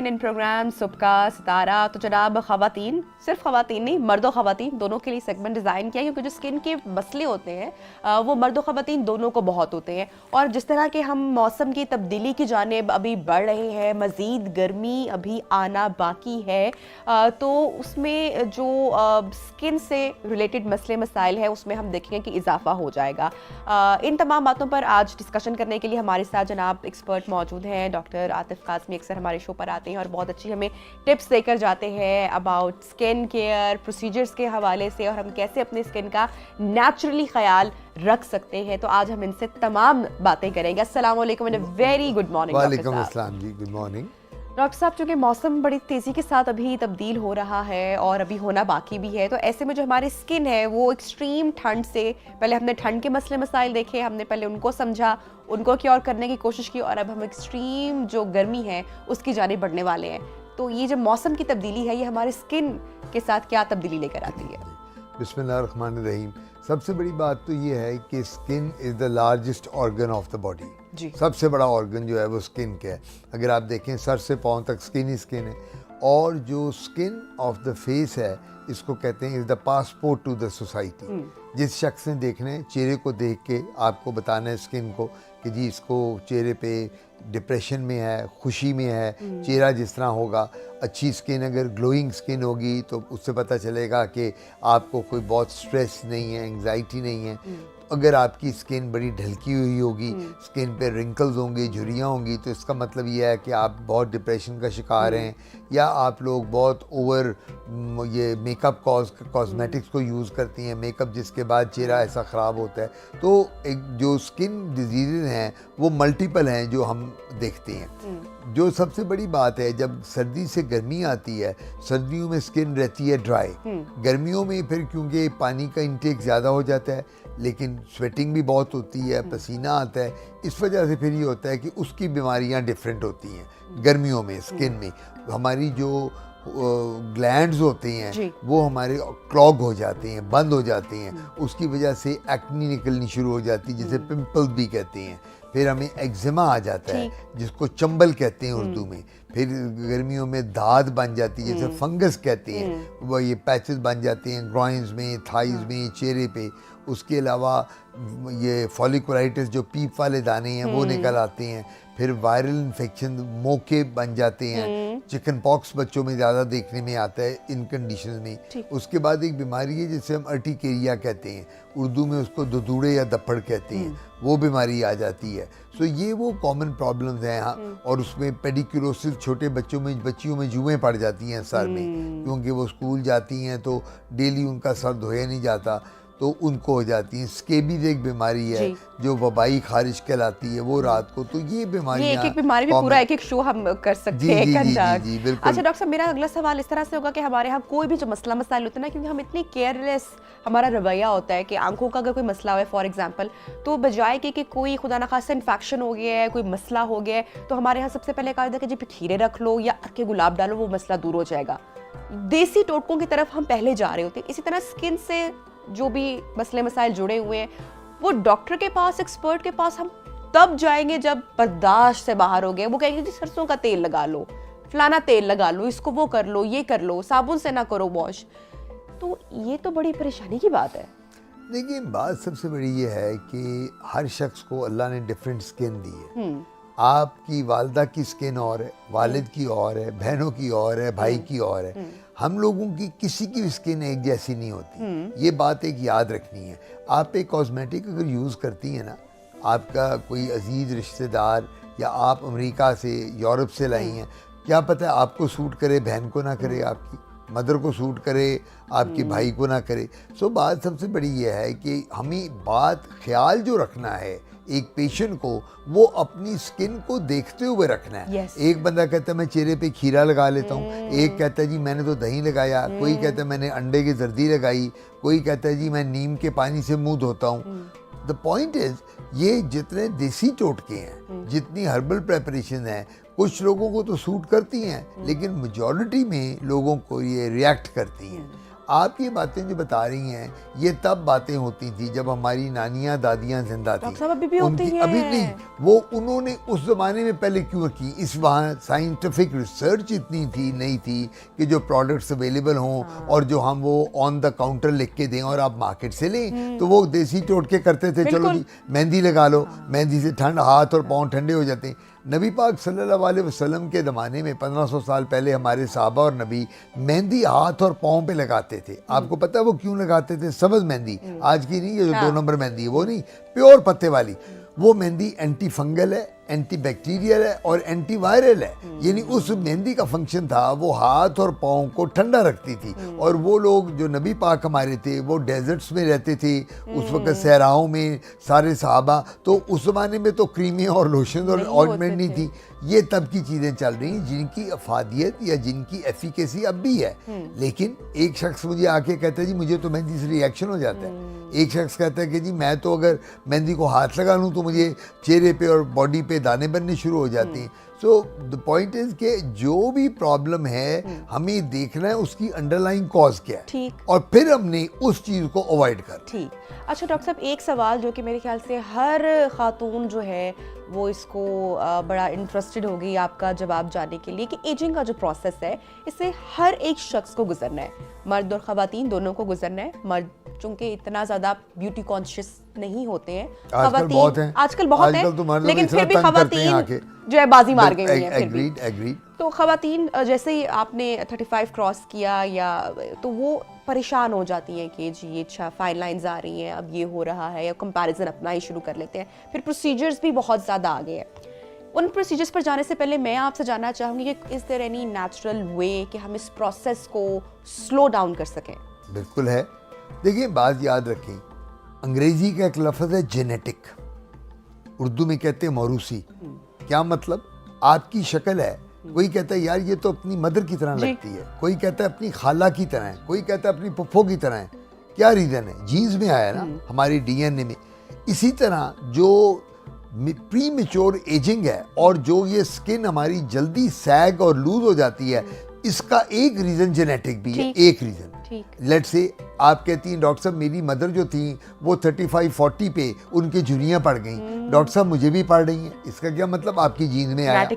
इन programme सबका सितारा। तो जनाब ख़वातीन, सिर्फ ख़वातीन नहीं, मर्द और ख़वातीन दोनों के लिए सेगमेंट डिज़ाइन किया है, क्योंकि जो स्किन के मसले होते हैं वो मर्द और ख़वातीन दोनों को बहुत होते हैं। और जिस तरह के हम मौसम की तब्दीली की जानिब अभी बढ़ रहे हैं, मज़ीद गर्मी अभी आना बाकी है, तो उसमें जो स्किन से रिलेटेड मसले मसाइल हैं उसमें हम देखेंगे कि इजाफा हो जाएगा। इन तमाम बातों पर आज डिस्कशन करने के लिए हमारे साथ जनाब एक्सपर्ट मौजूद हैं। डॉक्टर आतिफ कासमी अक्सर हमारे शो पर आते हैं और बहुत अच्छी हमें टिप्स देकर जाते हैं अबाउट स्किन केयर प्रोसीजर्स के हवाले से, और हम कैसे अपने स्किन का नेचुरली ख्याल रख सकते हैं। तो आज हम इनसे तमाम बातें करेंगे। अस्सलाम वालेकुम एंड वेरी गुड मॉर्निंग। वालेकुम अस्सलाम जी, गुड मॉर्निंग। डॉक्टर साहब, चूंकि मौसम बड़ी तेज़ी के साथ अभी तब्दील हो रहा है और अभी होना बाकी भी है, तो ऐसे में जो हमारी स्किन है वो एक्सट्रीम ठंड से, पहले हमने ठंड के मसले मसाइल देखे, हमने पहले उनको समझा, उनको क्योर करने की कोशिश की, और अब हम एक्सट्रीम जो गर्मी है उसकी जानिब बढ़ने वाले हैं। तो ये जो मौसम की तब्दीली है ये हमारे स्किन के साथ क्या तब्दीली लेकर आती है? बिस्मिल्लाहिर्रहमानिर्रहीम। सबसे बड़ी बात तो ये है कि skin is the largest organ of the body. सबसे बड़ा ऑर्गन जो है वो स्किन का है। अगर आप देखें सर से पाँव तक स्किन ही स्किन है, और जो स्किन ऑफ द फेस है इसको कहते हैं is the passport to the society. जिस शख्स ने देखना है, चेहरे को देख के आपको बताना है स्किन को कि जी इसको चेहरे पे डिप्रेशन में है, खुशी में है, चेहरा जिस तरह होगा। अच्छी स्किन अगर ग्लोइंग स्किन होगी तो उससे पता चलेगा कि आपको कोई बहुत स्ट्रेस नहीं है, एंग्जाइटी नहीं है। अगर आपकी स्किन बड़ी ढलकी हुई होगी, स्किन पे रिंकल्स होंगे, झुर्रियाँ होंगी, तो इसका मतलब ये है कि आप बहुत डिप्रेशन का शिकार हैं, या आप लोग बहुत ओवर ये मेकअप कॉस्मेटिक्स को यूज़ करती हैं, मेकअप जिसके बाद चेहरा ऐसा ख़राब होता है। तो एक जो स्किन डिजीज़ हैं वो मल्टीपल हैं जो हम देखते हैं। जो सबसे बड़ी बात है, जब सर्दी से गर्मी आती है, सर्दियों में स्किन रहती है ड्राई, गर्मियों में फिर क्योंकि पानी का इंटेक ज़्यादा हो जाता है, लेकिन स्वेटिंग भी बहुत होती है, पसीना आता है, इस वजह से फिर ये होता है कि उसकी बीमारियां डिफरेंट होती हैं। गर्मियों में स्किन में हमारी जो ग्लैंड्स होते हैं वो हमारे क्लॉग हो जाते हैं, बंद हो जाते हैं, उसकी वजह से एक्ने निकलनी शुरू हो जाती है, जिसे पिंपल्स भी कहते हैं। फिर हमें एक्जिमा आ जाता है जिसको चंबल कहते हैं उर्दू में। फिर गर्मियों में दाद बन जाती है, जैसे फंगस कहते हैं, वो ये पैचेस बन जाते हैं ग्रॉइंस में, थाइज में, चेहरे पे। उसके अलावा ये फॉलिकुलाइटिस जो पीप वाले दाने हैं वो निकल आते हैं। फिर वायरल इन्फेक्शन, मोके बन जाते हैं, चिकन पॉक्स बच्चों में ज़्यादा देखने में आता है इन कंडीशन में। उसके बाद एक बीमारी है जिसे हम अर्टिकेरिया कहते हैं, उर्दू में उसको दुदूड़े या दप्पड़ कहते हैं, वो बीमारी आ जाती है। सो ये वो कॉमन प्रॉब्लम्स हैं यहाँ। और उसमें पेडिक्यूलोसिस, छोटे बच्चियों में जुएँ पड़ जाती हैं सर में, क्योंकि वो स्कूल जाती हैं तो डेली उनका सर धोया नहीं जाता, तो उनको हो जाती है। स्केबीज एक बीमारी है जो वबाई खारिश कहलाती है, वो रात को। तो ये बीमारियां, ये एक बीमारी भी पूरा एक शो हम कर सकते हैं। अच्छा डॉक्टर साहब, मेरा अगला सवाल इस तरह से होगा कि हमारे यहाँ कोई भी जो मसला मसाइल होता है ना, क्योंकि हम इतनी केयरलेस हमारा रवैया होता है कि आंखों का अगर कोई मसला हो फॉर एग्जाम्पल, तो बजाय कि कोई खुदा ना खासा इन्फेक्शन हो गया है, कोई मसला हो गया है, तो हमारे यहाँ सबसे पहले कहा जाता है कि जी खीरे रख लो या के गुलाब डालो, वो मसला दूर हो जाएगा। देसी टोटकों की तरफ हम पहले जा रहे होते हैं। इसी तरह स्किन से जो भी मसले मसाइल जुड़े हुए हैं, वो डॉक्टर के पास, एक्सपर्ट के पास हम तब जाएंगे जब बर्दाश्त से बाहर हो गए। वो कहेंगे जी सरसों का तेल लगा लो, फलाना तेल लगा लो, इसको वो कर लो, ये कर लो, साबुन से ना करो वॉश। तो ये तो बड़ी परेशानी की बात है। देखिए, बात सबसे बड़ी ये है कि हर शख्स को अल्लाह ने डिफरेंट स्किन दी है। आपकी वालदा की स्किन और है, वालिद की और है, बहनों की और है, भाई की और है। हम लोगों की किसी की भी स्किन एक जैसी नहीं होती। ये बात एक याद रखनी है। आप एक कॉस्मेटिक अगर यूज़ करती हैं ना, आपका कोई अजीज़ रिश्तेदार या आप अमेरिका से, यूरोप से लाई हैं, क्या पता आपको सूट करे, बहन को ना करे, आपकी मदर को सूट करे, आपके भाई को ना करे। सो बात सबसे बड़ी ये है कि हमें बात ख्याल जो रखना है एक पेशेंट को, वो अपनी स्किन को देखते हुए रखना है। एक बंदा कहता है मैं चेहरे पे खीरा लगा लेता हूँ, एक कहता है जी मैंने तो दही लगाया, कोई कहता है मैंने अंडे की जर्दी लगाई, कोई कहता है जी मैं नीम के पानी से मुंह धोता हूँ। द पॉइंट इज, ये जितने देसी टोटके हैं, जितनी हर्बल प्रेपरेशन है, कुछ लोगों को तो सूट करती हैं, लेकिन मेजॉरिटी में लोगों को ये रिएक्ट करती हैं। आप ये बातें जो बता रही हैं ये तब बातें होती थी जब हमारी नानियाँ दादियाँ जिंदा थी। डॉक्टर साहब अभी भी होती हैं। अभी नहीं, वो उन्होंने उस ज़माने में पहले क्यों की, इस वहाँ साइंटिफिक रिसर्च इतनी थी नहीं थी कि जो प्रोडक्ट्स अवेलेबल हों और जो हम वो ऑन द काउंटर लिख के दें और आप मार्केट से लें। तो वो देसी टोटके करते थे, चलो जी मेहंदी लगा लो, मेहंदी से ठंड, हाथ और पाँव ठंडे हो जाते हैं। नबी पाक सल्लल्लाहु अलैहि वसल्लम के ज़माने में 1500 साल पहले हमारे साहबा और नबी मेहंदी हाथ और पाँव पे लगाते थे। आपको पता है वो क्यों लगाते थे? सब्ज़ मेहंदी, आज की नहीं, ये जो 2 नंबर मेहंदी है वो नहीं, प्योर पत्ते वाली। वो मेहंदी एंटी फंगल है, एंटी बैक्टीरियल है और एंटी वायरल है। यानी उस मेहंदी का फंक्शन था वो हाथ और पाँव को ठंडा रखती थी। और वो लोग जो नबी पाक हमारे थे वो डेजर्ट्स में रहते थे उस वक्त, सहराओं में सारे सहाबा, तो उस ज़माने में तो क्रीमें और लोशन और ऑइंटमेंट नहीं थी। ये तब की चीज़ें चल रही हैं जिनकी अफादियत या जिनकी एफिकेसी अब भी है। लेकिन एक शख्स मुझे आके कहता है जी मुझे तो मेहंदी से रिएक्शन हो जाता है। एक शख्स कहता है कि जी मैं तो अगर मेहंदी को हाथ लगा लूँ तो मुझे चेहरे पे और बॉडी पे दाने बनने शुरू हो जाते हैं। सो द पॉइंट इज कि जो भी प्रॉब्लम है हमें देखना है उसकी अंडरलाइंग कॉज क्या है, ठीक, और फिर हमने उस चीज़ को अवॉइड कर। ठीक। अच्छा डॉक्टर साहब, एक सवाल जो कि मेरे ख्याल से हर खातून जो है वो इसको बड़ा इंटरेस्टेड होगी आपका जवाब जानने के लिए कि एजिंग का जो प्रोसेस है इससे हर एक शख्स को गुजरना है, मर्द और ख़वातीन दोनों को गुजरना है। मर्द चूंकि इतना ज़्यादा ब्यूटी कॉन्शियस नहीं होते हैं, आजकल बहुत हैं, तो लेकिन फिर भी ख़वातीन जो है बाजी मार गई हुई हैं। फिर भी तो ख़वातीन जैसे ही आपने 35 क्रॉस किया या तो वो परेशान हो जाती हैं कि जी ये अच्छा फाइन लाइंस आ रही हैं, अब ये हो रहा है, या कंपैरिजन अपना ही शुरू कर लेते हैं। फिर प्रोसीजर्स भी बहुत ज़्यादा आ गए हैं। उन प्रोसीजर्स पर जाने से पहले मैं आपसे जानना चाहूँगी कि is there any natural way कि हम इस प्रोसेस को स्लो डाउन कर सकें? बिल्कुल है। देखिए बात याद रखें, अंग्रेजी का एक लफ्ज़ है जेनेटिक, उर्दू में कहते हैं मौरूसी। क्या मतलब? आपकी शक्ल है, कोई कहता है यार ये तो अपनी मदर की तरह लगती है, कोई कहता है अपनी खाला की तरह है, कोई कहता है अपनी पप्पो की तरह है। क्या रीज़न है? जीन्स में आया ना, हमारी डीएनए में। इसी तरह जो प्री मेच्योर एजिंग है और जो ये स्किन हमारी जल्दी सैग और लूज हो जाती है, इसका एक रीज़न जेनेटिक भी है। एक रीज़न लेट्स से आप कहती हैं डॉक्टर साहब मेरी मदर जो थी वो 35-40 पे उनकी झुर्रियाँ पड़ गई, डॉक्टर साहब मुझे भी पड़ रही हैं। इसका क्या मतलब? आपकी जीन में आया।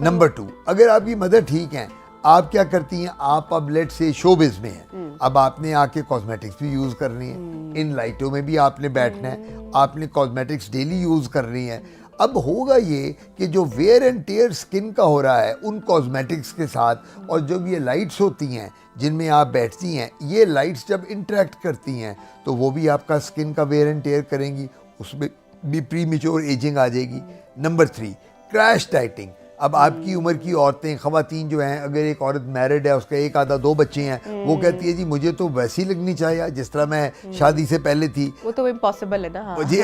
नंबर 2, अगर आपकी मदर ठीक है, आप क्या करती हैं? आप अब लेट्स से शोबिज़ में हैं, अब आपने आके कॉस्मेटिक्स भी यूज़ करनी है, इन लाइटों में भी आपने बैठना है, आपने कॉस्मेटिक्स डेली यूज़ करनी है। अब होगा ये कि जो वेयर एंड टेयर स्किन का हो रहा है उन कॉस्मेटिक्स के साथ, और जब ये लाइट्स होती हैं जिनमें आप बैठती हैं, ये लाइट्स जब इंटरेक्ट करती हैं तो वो भी आपका स्किन का वेयर एंड टेयर करेंगी, उसमें भी प्री मेच्योर एजिंग आ जाएगी। Number 3, crash dieting. अब आपकी उम्र की औरतें, ख़वातीन जो हैं, अगर एक औरत मैरिड है, उसका 1 आधा 2 बच्चे हैं, वो कहती है जी मुझे तो वैसी लगनी चाहिए जिस तरह मैं शादी से पहले थी। वो तो इम्पॉसिबल है ना। हाँ। जी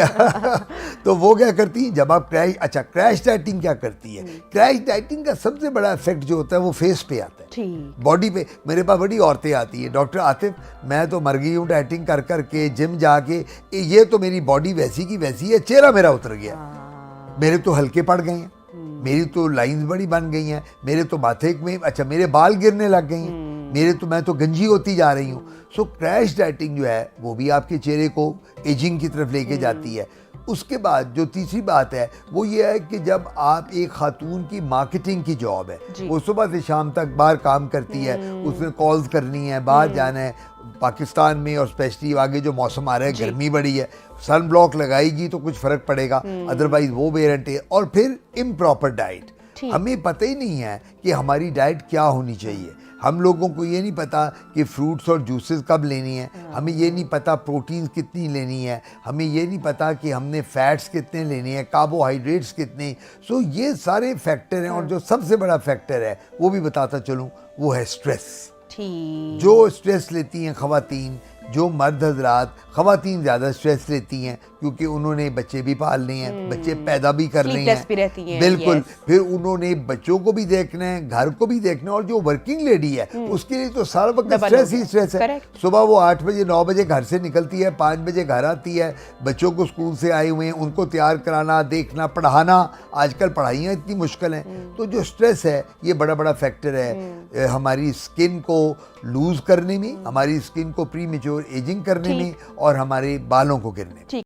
तो वो क्या करती है जब आप क्रैश डाइटिंग क्या करती है? क्रैश डाइटिंग का सबसे बड़ा इफेक्ट जो होता है वो फेस पे आता है, बॉडी पे। मेरे पास बड़ी औरतें आती है, डॉक्टर आतिफ मैं तो मर गई हूँ डाइटिंग कर कर के, जिम जाके, ये तो मेरी बॉडी वैसी की वैसी है, चेहरा मेरा उतर गया, मेरे तो हल्के पड़ गए हैं, मेरी तो लाइंस बड़ी बन गई हैं, मेरे तो माथे में मेरे बाल गिरने लग गए हैं, मैं तो गंजी होती जा रही हूँ। सो क्रैश डाइटिंग जो है वो भी आपके चेहरे को एजिंग की तरफ लेके जाती है। उसके बाद जो तीसरी बात है वो ये है कि जब आप एक खातून की मार्केटिंग की जॉब है, वो सुबह से शाम तक बाहर काम करती है, उसने कॉल्स करनी है, बाहर जाना है, पाकिस्तान में और स्पेशली आगे जो मौसम आ रहा है गर्मी बड़ी है, सन ब्लॉक लगाएगी तो कुछ फ़र्क पड़ेगा, अदरवाइज वो वेरेंट है। और फिर इम्प्रॉपर डाइट, हमें पता ही नहीं है कि हमारी डाइट क्या होनी चाहिए। हम लोगों को ये नहीं पता कि फ्रूट्स और जूसेस कब लेनी है, हमें ये नहीं पता प्रोटीन्स कितनी लेनी है, हमें ये नहीं पता कि हमने फैट्स कितने लेने हैं, कार्बोहाइड्रेट्स कितने। सो ये सारे फैक्टर हैं। और जो सबसे बड़ा फैक्टर है वो भी बताता चलूँ, वो है स्ट्रेस। जो स्ट्रेस लेती हैं ख़वातीन, जो मर्द हजरात, ख़वातीन ज़्यादा स्ट्रेस लेती हैं क्योंकि उन्होंने बच्चे भी पालने हैं, बच्चे पैदा भी करने Sleepless भी हैं, रहती हैं, बिल्कुल। yes. फिर उन्होंने बच्चों को भी देखना है, घर को भी देखना है, और जो वर्किंग लेडी है उसके लिए तो सारा वक्त Double स्ट्रेस हो ही गया। स्ट्रेस है। Correct. सुबह वो 8 बजे 9 बजे घर से निकलती है, 5 बजे घर आती है, बच्चों को स्कूल से आए हुए हैं उनको तैयार कराना, देखना, पढ़ाना। आजकल पढ़ाइयाँ इतनी मुश्किल हैं, तो जो स्ट्रेस है ये बड़ा बड़ा फैक्टर है हमारी स्किन को लूज करने में, हमारी स्किन को प्री मेच्योर एजिंग करने में, और हमारे बालों को गिरने में।